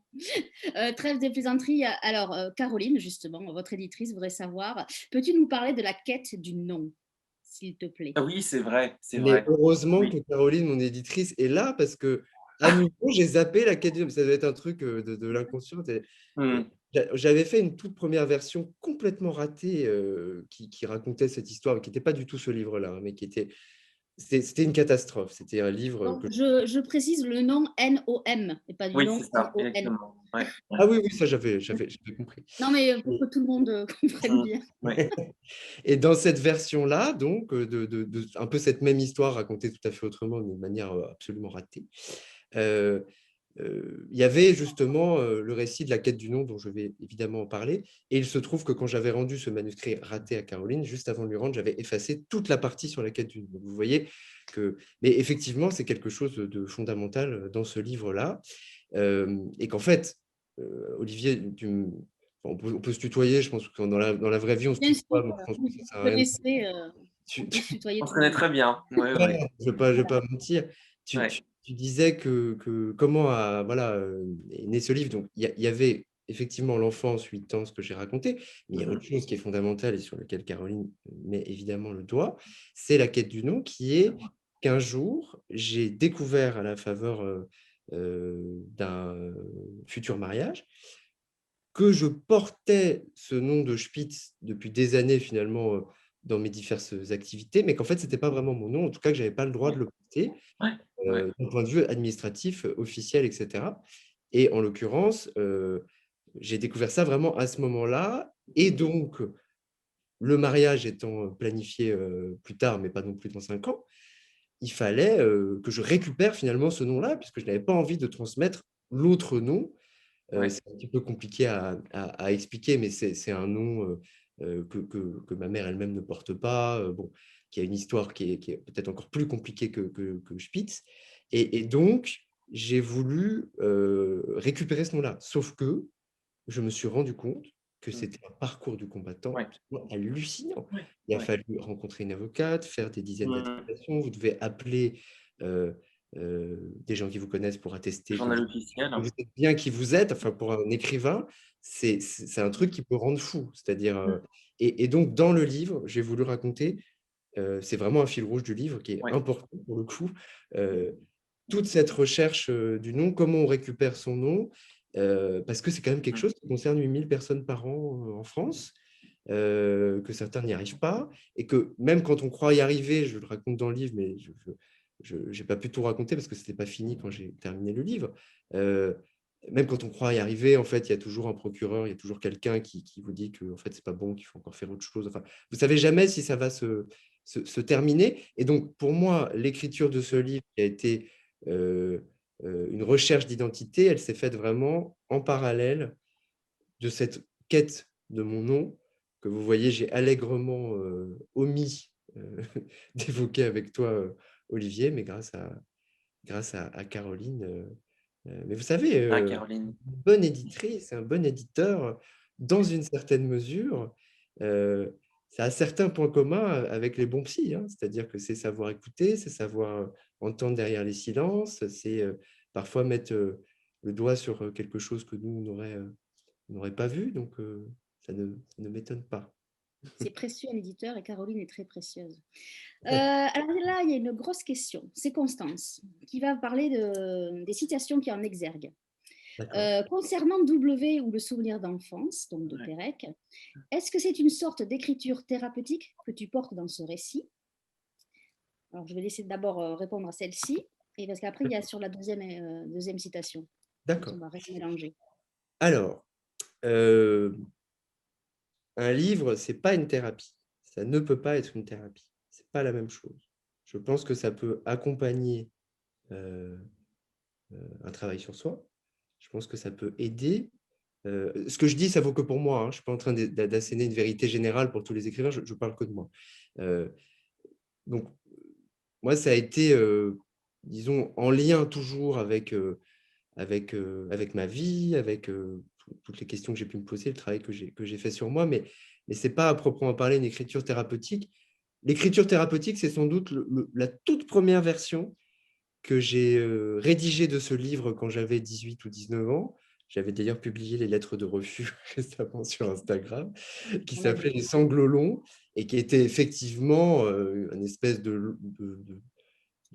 trêve des plaisanteries. Alors, Caroline, justement, votre éditrice voudrait savoir, peux-tu nous parler de la quête du nom, s'il te plaît? Ah oui, c'est vrai, c'est Mais vrai. heureusement Oui. que Caroline, mon éditrice, est là parce que à nouveau, j'ai zappé la quête ça doit être un truc de l'inconscient. Mm. J'avais fait une toute première version complètement ratée qui racontait cette histoire, qui n'était pas du tout ce livre-là, hein, mais qui était C'était une catastrophe. C'était un livre Donc, que… je précise le nom N-O-M et pas du Oui, nom c'est ça, N-O-N. exactement. Ouais, ouais. Ah oui, oui, ça j'avais compris. Non, mais pour que tout le monde comprenne bien. Ouais. Et dans cette version-là, donc, un peu cette même histoire racontée tout à fait autrement, d'une manière absolument ratée, euh, il y avait justement le récit de la quête du nom dont je vais évidemment en parler. Et il se trouve que quand j'avais rendu ce manuscrit raté à Caroline, juste avant de lui rendre, j'avais effacé toute la partie sur la quête du nom. Donc, vous voyez que… Mais effectivement, c'est quelque chose de fondamental dans ce livre-là. Et qu'en fait, Olivier, on peut se tutoyer, je pense que dans la vraie vie, on se Bien tutoie, sûr, mais je pense que ça vous sert à rien. connaissez, on peut se tutoyer On se tout le connaît monde. très bien. Ouais, ouais. Je vais pas mentir. Ouais. Tu disais que comment voilà, est né ce livre. Donc, il y avait effectivement l'enfance, 8 ans, ce que j'ai raconté, mais il y a autre chose qui est fondamentale et sur laquelle Caroline met évidemment le doigt, c'est la quête du nom, qui est qu'un jour, j'ai découvert à la faveur d'un futur mariage que je portais ce nom de Spitz depuis des années finalement dans mes diverses activités, mais qu'en fait, ce n'était pas vraiment mon nom, en tout cas que je n'avais pas le droit de le porter Ouais, ouais. d'un point de vue administratif, officiel, etc. Et en l'occurrence, j'ai découvert ça vraiment à ce moment-là. Et donc, le mariage étant planifié plus tard, mais pas non plus dans 5 ans, il fallait que je récupère finalement ce nom-là, puisque je n'avais pas envie de transmettre l'autre nom. Ouais. C'est un petit peu compliqué à expliquer, mais c'est un nom que ma mère elle-même ne porte pas, bon, qui a une histoire qui est peut-être encore plus compliquée que Spitz. Et donc, j'ai voulu récupérer ce nom-là. Sauf que je me suis rendu compte que c'était un parcours du combattant Ouais. absolument hallucinant. Ouais. Il a Ouais. fallu rencontrer une avocate, faire des dizaines Mm. d'attestations. Vous devez appeler euh, des gens qui vous connaissent pour attester que Journal officiel. vous êtes bien qui vous êtes. Enfin, pour un écrivain, c'est un truc qui peut rendre fou. C'est-à-dire, et donc, dans le livre, j'ai voulu raconter, c'est vraiment un fil rouge du livre qui est Ouais. important pour le coup, toute cette recherche du nom, comment on récupère son nom, parce que c'est quand même quelque chose qui concerne 8000 personnes par an en France, que certains n'y arrivent pas, et que même quand on croit y arriver, je le raconte dans le livre, mais je n'ai pas pu tout raconter parce que ce n'était pas fini quand j'ai terminé le livre, même quand on croit y arriver, en fait, il y a toujours un procureur, il y a toujours quelqu'un qui vous dit que en fait, c'est pas bon, qu'il faut encore faire autre chose. Enfin, vous savez jamais si ça va se terminer. Et donc, pour moi, l'écriture de ce livre qui a été une recherche d'identité, elle s'est faite vraiment en parallèle de cette quête de mon nom, que vous voyez, j'ai allègrement omis d'évoquer avec toi, Olivier, mais grâce à Caroline. Mais vous savez, Ah, une Caroline. bonne éditrice, un bon éditeur, dans une certaine mesure, ça a certains points communs avec les bons psys, hein. C'est-à-dire que c'est savoir écouter, c'est savoir entendre derrière les silences, c'est parfois mettre le doigt sur quelque chose que nous, on n'aurait pas vu, donc ça ne m'étonne pas. C'est précieux un éditeur et Caroline est très précieuse. Alors là, il y a une grosse question. C'est Constance qui va parler des citations qui en exerguent. Concernant W ou le souvenir d'enfance, donc de Ouais. Pérec, est-ce que c'est une sorte d'écriture thérapeutique que tu portes dans ce récit? Alors, je vais laisser d'abord répondre à celle-ci, et parce qu'après, il y a sur la deuxième citation. D'accord. On va mélanger. Alors, un livre, c'est pas une thérapie. Ça ne peut pas être une thérapie. C'est pas la même chose. Je pense que ça peut accompagner un travail sur soi. Je pense que ça peut aider. Ce que je dis, ça vaut que pour moi, hein. Je ne suis pas en train d'asséner une vérité générale pour tous les écrivains, je parle que de moi. Donc, moi, ça a été, disons, en lien toujours avec ma vie, avec toutes les questions que j'ai pu me poser, le travail que j'ai fait sur moi, mais ce n'est pas à proprement parler une écriture thérapeutique. L'écriture thérapeutique, c'est sans doute la toute première version que j'ai rédigée de ce livre quand j'avais 18 ou 19 ans. J'avais d'ailleurs publié les lettres de refus récemment sur Instagram, qui s'appelait Les Sanglots longs, et qui était effectivement une espèce de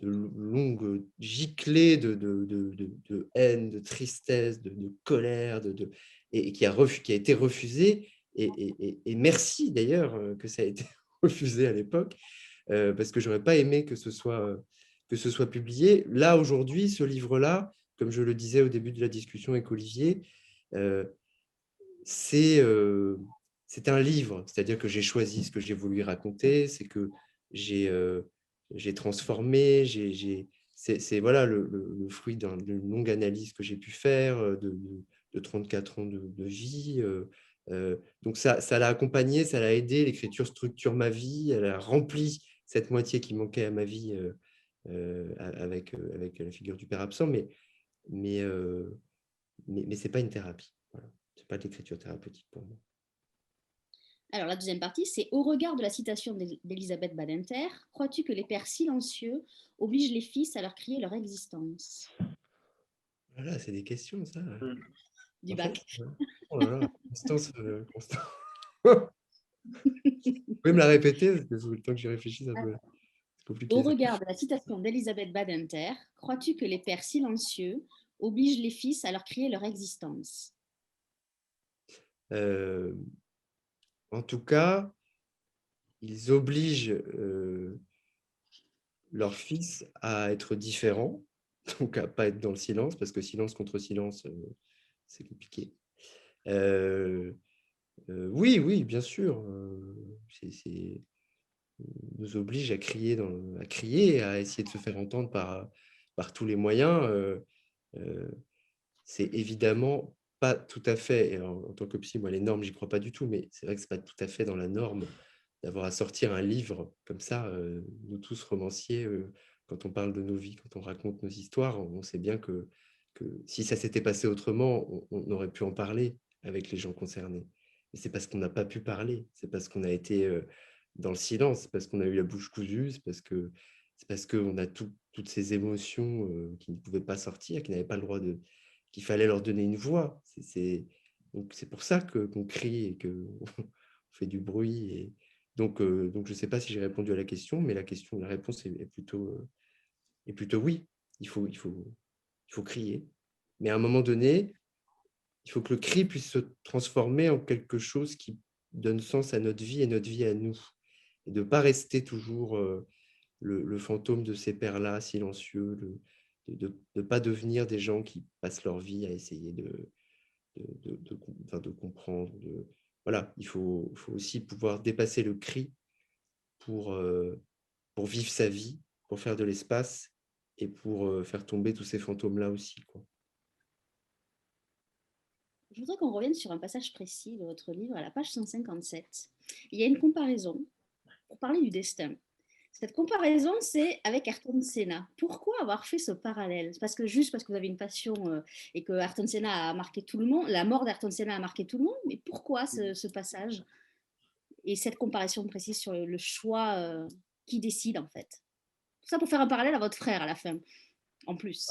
longues giclées de haine, de tristesse, de colère, et qui a été refusée. Et merci d'ailleurs que ça a été refusé à l'époque, parce que je n'aurais pas aimé que ce soit publié. Là, aujourd'hui, ce livre-là, comme je le disais au début de la discussion avec Olivier, c'est un livre, c'est-à-dire que j'ai choisi ce que j'ai voulu raconter, c'est que j'ai transformé, c'est voilà, le fruit d'une longue analyse que j'ai pu faire de 34 ans de vie. Donc ça l'a accompagné, ça l'a aidé, l'écriture structure ma vie, elle a rempli cette moitié qui manquait à ma vie avec la figure du père absent, mais ce n'est pas une thérapie. Voilà. Ce n'est pas de l'écriture thérapeutique pour moi. Alors, la deuxième partie, c'est au regard de la citation d'Elisabeth Badinter, crois-tu que les pères silencieux obligent les fils à leur crier leur existence? Voilà, c'est des questions, ça. Du En bac. fait, oh là là, Constance. Vous pouvez me la répéter parce que le temps que j'y réfléchisse un peu. C'est compliqué. Au regard de la citation d'Elisabeth Badinter, crois-tu que les pères silencieux obligent les fils à leur crier leur existence? En tout cas, ils obligent leurs fils à être différents, donc à ne pas être dans le silence, parce que silence contre silence, c'est compliqué. Oui, oui, bien sûr. C'est nous oblige à crier, à essayer de se faire entendre par tous les moyens. C'est évidemment pas tout à fait, et en tant que psy, moi, les normes, j'y crois pas du tout, mais c'est vrai que c'est pas tout à fait dans la norme d'avoir à sortir un livre comme ça, nous tous romanciers, quand on parle de nos vies, quand on raconte nos histoires, on sait bien que si ça s'était passé autrement, on aurait pu en parler avec les gens concernés. Mais c'est parce qu'on n'a pas pu parler, c'est parce qu'on a été dans le silence, c'est parce qu'on a eu la bouche cousue, c'est parce qu'on a toutes ces émotions qui ne pouvaient pas sortir, qui n'avaient pas le droit qu'il fallait leur donner une voix. Donc c'est pour ça qu'on crie et qu'on fait du bruit. Donc je ne sais pas si j'ai répondu à la question, mais la réponse est plutôt oui. Il faut crier. Mais à un moment donné, il faut que le cri puisse se transformer en quelque chose qui donne sens à notre vie et notre vie à nous. Et de ne pas rester toujours le fantôme de ces pères-là, silencieux, de ne pas devenir des gens qui passent leur vie à essayer de comprendre. Voilà, il faut aussi pouvoir dépasser le cri pour vivre sa vie, pour faire de l'espace et pour faire tomber tous ces fantômes-là aussi, quoi. Je voudrais qu'on revienne sur un passage précis de votre livre, à la page 157. Il y a une comparaison pour parler du destin. Cette comparaison, c'est avec Ayrton Senna. Pourquoi avoir fait ce parallèle? Parce que juste parce que vous avez une passion et que Ayrton Senna a marqué tout le monde, la mort d'Ayrton Senna a marqué tout le monde, mais pourquoi ce passage et cette comparaison précise sur le choix qui décide en fait? Tout ça pour faire un parallèle à votre frère à la fin, en plus.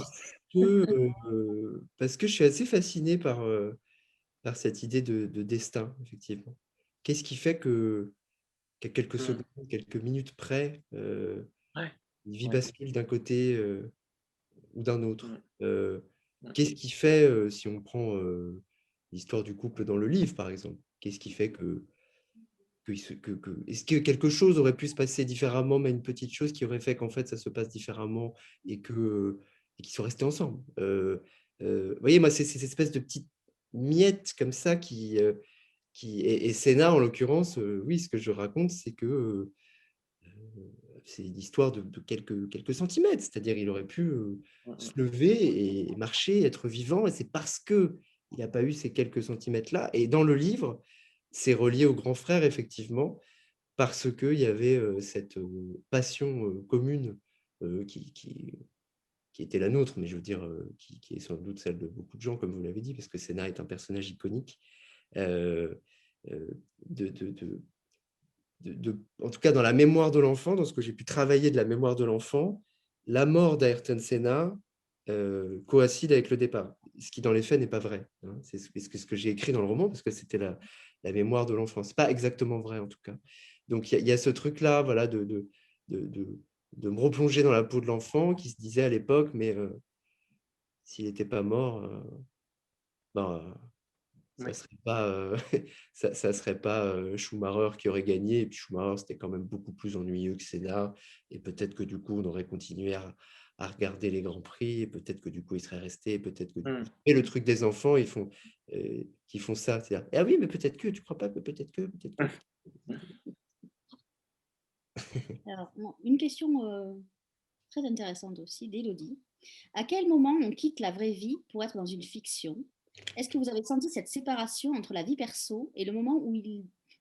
Parce que je suis assez fasciné par cette idée de destin, effectivement. Qu'est-ce qui fait qu'à quelques secondes, quelques minutes près, une vie bascule d'un côté ou d'un autre? Qu'est-ce qui fait, si on prend l'histoire du couple dans le livre, par exemple, qu'est-ce qui fait est-ce que quelque chose aurait pu se passer différemment, mais une petite chose qui aurait fait qu'en fait ça se passe différemment et qu'ils sont restés ensemble. Vous voyez, moi, c'est cette espèce de petite miette comme ça et Sénat, en l'occurrence, oui, ce que je raconte, c'est que c'est l'histoire de quelques centimètres, c'est-à-dire il aurait pu se lever et marcher, être vivant, et c'est parce qu'il n'a pas eu ces quelques centimètres-là. Et dans le livre, c'est relié au grand frère, effectivement, parce qu'il y avait cette passion commune qui était la nôtre, mais je veux dire, qui est sans doute celle de beaucoup de gens, comme vous l'avez dit, parce que Sénat est un personnage iconique, euh, euh, en tout cas dans la mémoire de l'enfant, dans ce que j'ai pu travailler de la mémoire de l'enfant, la mort d'Ayrton Senna coïncide avec le départ, ce qui dans les faits n'est pas vrai. Hein. C'est ce que j'ai écrit dans le roman, parce que c'était la mémoire de l'enfant. Ce n'est pas exactement vrai, en tout cas. Donc, il y a ce truc-là, voilà, de me replonger dans la peau de l'enfant qui se disait à l'époque, mais s'il n'était pas mort, ben, ça serait pas, ça serait pas Schumacher qui aurait gagné. Et puis Schumacher, c'était quand même beaucoup plus ennuyeux que Senna. Et peut-être que du coup, on aurait continué à regarder les Grands Prix. Et peut-être que du coup, il serait resté. Et peut-être que du coup... Et le truc des enfants, qui font ça. C'est-à-dire, ah oui, mais peut-être que, tu crois pas que peut-être que, peut-être que. Alors, une question très intéressante aussi d'Élodie. À quel moment on quitte la vraie vie pour être dans une fiction? Est-ce que vous avez senti cette séparation entre la vie perso et le moment où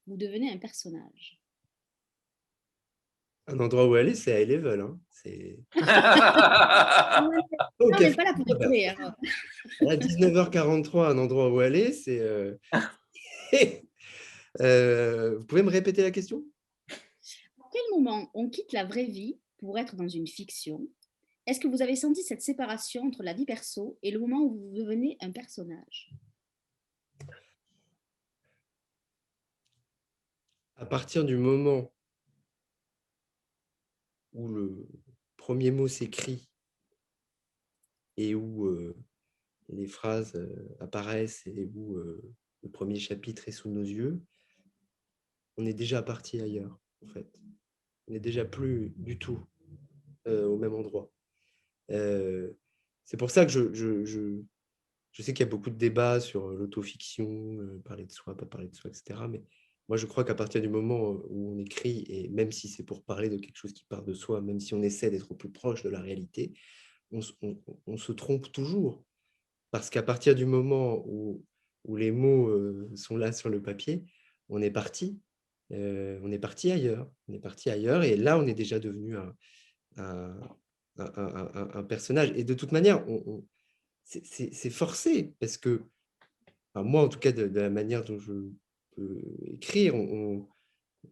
vous devenez un personnage? Un endroit où aller, c'est à Eleven. Hein. C'est On n'est pas là pour rigoler. Hein. À 19h43, un endroit où aller, c'est... vous pouvez me répéter la question? À quel moment on quitte la vraie vie pour être dans une fiction? Est-ce que vous avez senti cette séparation entre la vie perso et le moment où vous devenez un personnage? À partir du moment où le premier mot s'écrit et où les phrases apparaissent et où le premier chapitre est sous nos yeux, on est déjà parti ailleurs, en fait. On n'est déjà plus du tout au même endroit. C'est pour ça que je sais qu'il y a beaucoup de débats sur l'autofiction, parler de soi, pas parler de soi, etc. Mais moi, je crois qu'à partir du moment où on écrit, et même si c'est pour parler de quelque chose qui part de soi, même si on essaie d'être au plus proche de la réalité, on se trompe toujours. Parce qu'à partir du moment où les mots sont là sur le papier, on est parti. On est parti ailleurs. On est parti ailleurs, et là, on est déjà devenu un personnage. Et de toute manière, c'est forcé, parce que, enfin, moi, en tout cas, de la manière dont je peux écrire,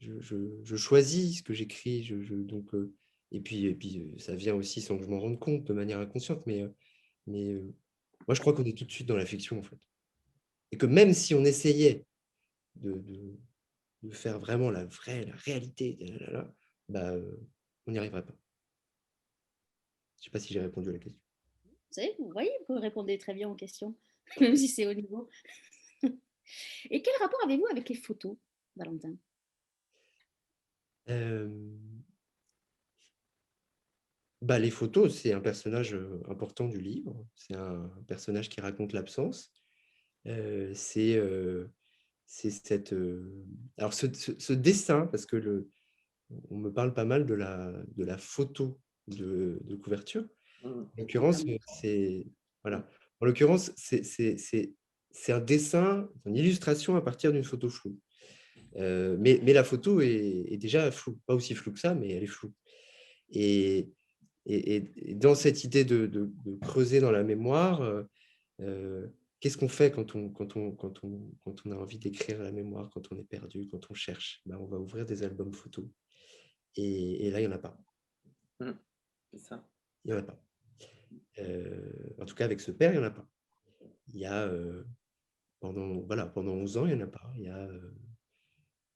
je choisis ce que j'écris. Donc, et puis, ça vient aussi sans que je m'en rende compte, de manière inconsciente. Mais moi, je crois qu'on est tout de suite dans la fiction, en fait. Et que même si on essayait de faire vraiment la réalité, bah, on n'y arriverait pas. Je ne sais pas si j'ai répondu à la question. Vous savez, vous voyez, vous répondez très bien aux questions, même si c'est au niveau. Et quel rapport avez-vous avec les photos, Valentin? Bah, les photos, c'est un personnage important du livre. C'est un personnage qui raconte l'absence. C'est cette... alors, ce dessin, parce que on me parle pas mal de la photo de couverture. En l'occurrence, voilà. En l'occurrence, c'est un dessin, une illustration à partir d'une photo floue. Mais la photo est déjà floue. Pas aussi floue que ça, mais elle est floue. Et dans cette idée de creuser dans la mémoire, qu'est-ce qu'on fait quand on a envie d'écrire la mémoire, quand on est perdu, quand on cherche? Ben, on va ouvrir des albums photos. Et là, il n'y en a pas. C'est ça. Il n'y en a pas. En tout cas, avec ce père, il n'y en a pas. Il y a, pendant 11 ans, il n'y en a pas. Il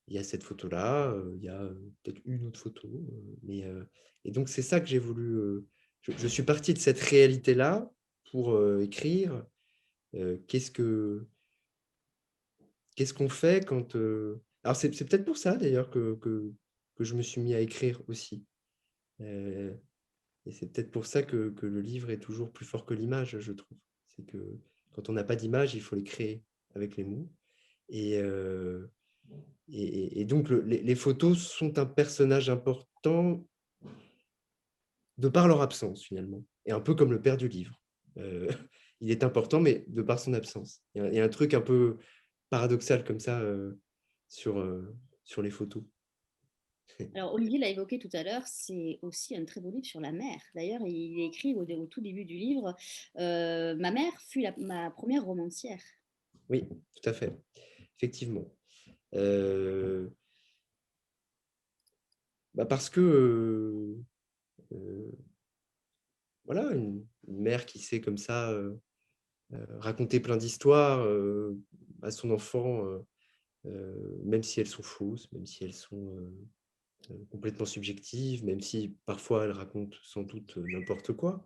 y a cette photo-là, il y a peut-être une autre photo. Et donc, c'est ça que j'ai voulu... je suis parti de cette réalité-là pour écrire qu'est-ce qu'on fait quand... Alors, c'est peut-être pour ça, d'ailleurs, que je me suis mis à écrire aussi. Et c'est peut-être pour ça que le livre est toujours plus fort que l'image, je trouve. C'est que quand on n'a pas d'image, il faut les créer avec les mots. Et donc, les photos sont un personnage important de par leur absence, finalement. Et un peu comme le père du livre. Il est important, mais de par son absence. Il y a un truc un peu paradoxal comme ça sur les photos. Alors, Olivier l'a évoqué tout à l'heure, c'est aussi un très beau livre sur la mer. D'ailleurs, il écrit au tout début du livre Ma mère fut ma première romancière. Oui, tout à fait. Effectivement. Parce que voilà, une mère qui sait comme ça raconter plein d'histoires à son enfant, même si elles sont fausses, même si elles sont complètement subjectives, même si parfois elles racontent sans doute n'importe quoi.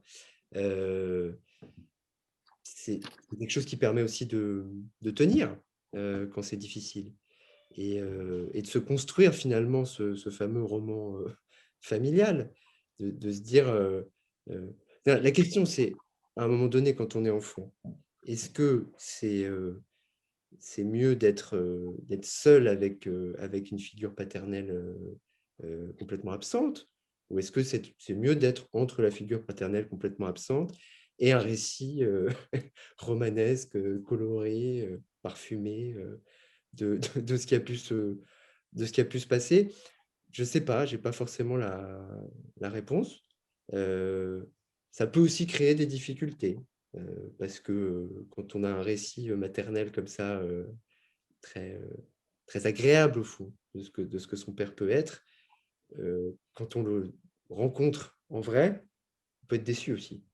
C'est quelque chose qui permet aussi de tenir, quand c'est difficile. Et de se construire finalement ce fameux roman familial, de se dire… la question, c'est, à un moment donné, quand on est enfant, est-ce que c'est mieux d'être seul avec une figure paternelle complètement absente, ou est-ce que c'est mieux d'être entre la figure paternelle complètement absente et un récit romanesque, coloré, parfumé de ce qui a pu se passer? Je ne sais pas, je n'ai pas forcément la réponse. Ça peut aussi créer des difficultés, parce que quand on a un récit maternel comme ça, très, très agréable au fond, de ce que son père peut être, quand on le rencontre en vrai, on peut être déçu aussi.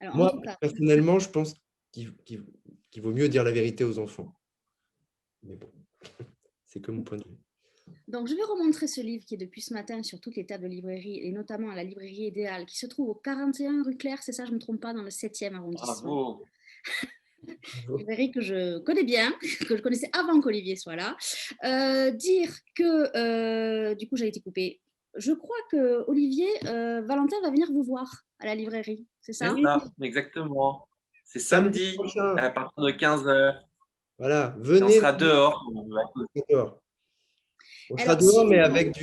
Alors, en Moi, tout cas, personnellement, je pense qu'il vaut mieux dire la vérité aux enfants. Mais bon, c'est que mon point de vue. donc je vais remontrer ce livre qui est depuis ce matin sur toutes les tables de librairie, et notamment à la librairie Idéale, qui se trouve au 41 rue Claire, c'est ça, je ne me trompe pas, dans le 7e arrondissement. Bravo. Librairie que je connais bien, que je connaissais avant qu'Olivier soit là. Dire que, du coup, j'ai été coupée. Je crois que Olivier, Valentin va venir vous voir à la librairie, c'est C'est ça? ça, exactement. C'est Samedi samedi, prochain, à partir de 15h. voilà, On venez sera dehors. dehors. On sera Alors, si dehors, mais vous avec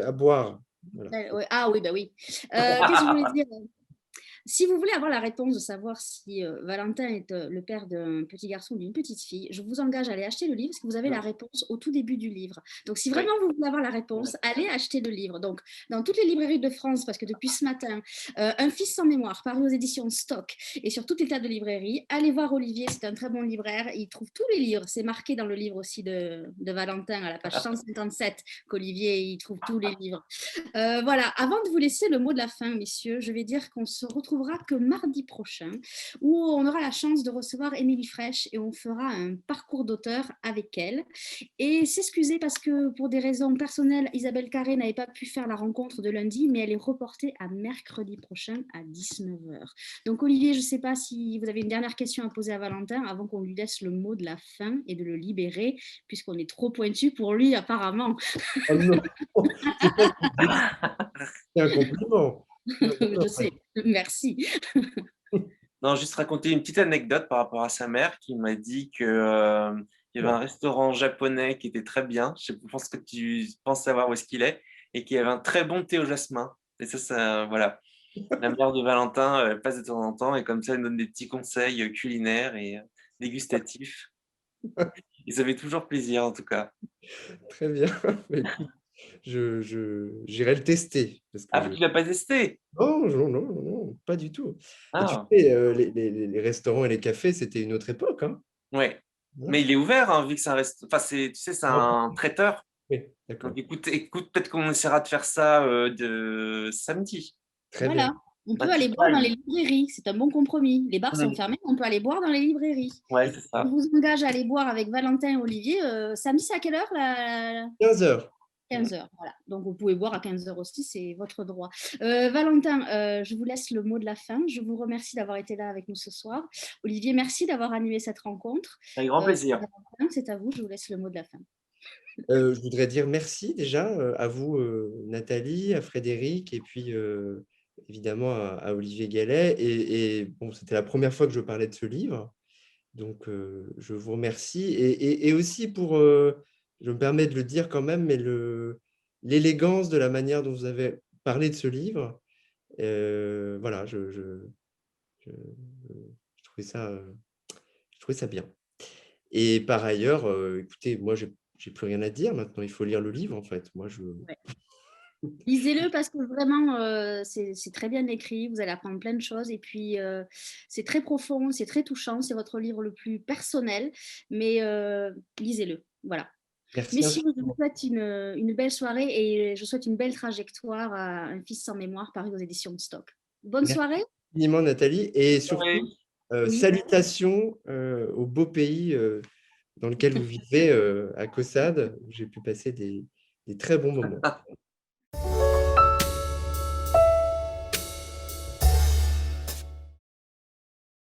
à boire. Voilà. ouais, ah oui, bah oui. Qu'est-ce que je voulais dire? Si vous voulez avoir la réponse de savoir si Valentin est le père d'un petit garçon ou d'une petite fille, je vous engage à aller acheter le livre parce que vous avez la réponse au tout début du livre. Donc, si vraiment vous voulez avoir la réponse, allez acheter le livre. Donc, dans toutes les librairies de France, parce que depuis ce matin, Un fils sans mémoire, paru aux éditions Stock, et sur toutes les tables de librairie, allez voir Olivier, c'est un très bon libraire. Il trouve tous les livres. C'est marqué dans le livre aussi de Valentin, à la page 157, qu'Olivier, il trouve tous les livres. Voilà, avant de vous laisser le mot de la fin, messieurs, je vais dire qu'on se retrouvera que mardi prochain, où on aura la chance de recevoir Émilie Fraîche et on fera un parcours d'auteur avec elle. Et s'excuser parce que pour des raisons personnelles, Isabelle Carré n'avait pas pu faire la rencontre de lundi, mais elle est reportée à mercredi prochain à 19h. Donc Olivier, je ne sais pas si vous avez une dernière question à poser à Valentin avant qu'on lui laisse le mot de la fin et de le libérer, puisqu'on est trop pointu pour lui apparemment. Oh non, c'est un compliment. Je sais, merci. Non, juste raconter une petite anecdote par rapport à sa mère qui m'a dit que, il y avait un restaurant japonais qui était très bien. Je pense que tu penses savoir où est-ce qu'il est et qui avait un très bon thé au jasmin. Et ça, voilà. La mère de Valentin passe de temps en temps et comme ça, elle donne des petits conseils culinaires et dégustatifs. Et ça fait toujours plaisir en tout cas. Très bien. Écoute, j'irai le tester. Parce que Ah, tu l'as pas testé? non, non, non, non, non, pas du tout. Et tu Ah, sais, les restaurants et les cafés, c'était une autre époque. Hein. ouais. Voilà. Mais il est ouvert, hein, vu que c'est un enfin, tu sais, c'est un traiteur. Oui, Donc d'accord. écoute, peut-être qu'on essaiera de faire ça de samedi. Très bien. Voilà, on Un peut petit aller boire dans les fly. librairies, c'est un bon compromis. Les bars sont fermés, on peut aller boire dans les librairies. Ouais, c'est Je ça. vous engage à aller boire avec Valentin et Olivier. Samedi, c'est à quelle heure 15h. 15h, voilà. Donc vous pouvez boire à 15h aussi, c'est votre droit. Valentin, je vous laisse le mot de la fin. Je vous remercie d'avoir été là avec nous ce soir. Olivier, merci d'avoir animé cette rencontre. Avec grand plaisir. Valentin, c'est à vous, je vous laisse le mot de la fin. Je voudrais dire merci déjà à vous, Nathalie, à Frédéric, et puis évidemment à Olivier Gallet. Et bon, c'était la première fois que je parlais de ce livre, donc je vous remercie. Et aussi pour, je me permets de le dire quand même, mais l'élégance de la manière dont vous avez parlé de ce livre, voilà, je trouvais ça bien. Et par ailleurs, écoutez, moi, j'ai plus rien à dire maintenant. Il faut lire le livre, en fait. Moi, Ouais. Lisez-le parce que vraiment, c'est très bien écrit, vous allez apprendre plein de choses et puis c'est très profond, c'est très touchant, c'est votre livre le plus personnel, mais lisez-le, voilà. Merci Messieurs, je vous infiniment. souhaite une belle soirée et je souhaite une belle trajectoire à Un fils sans mémoire paru aux éditions de Stock. Bonne Merci soirée. infiniment, Nathalie. Et Ouais. surtout, Oui. salutations au beau pays dans lequel vous vivez, à Caussade, où j'ai pu passer des très bons moments.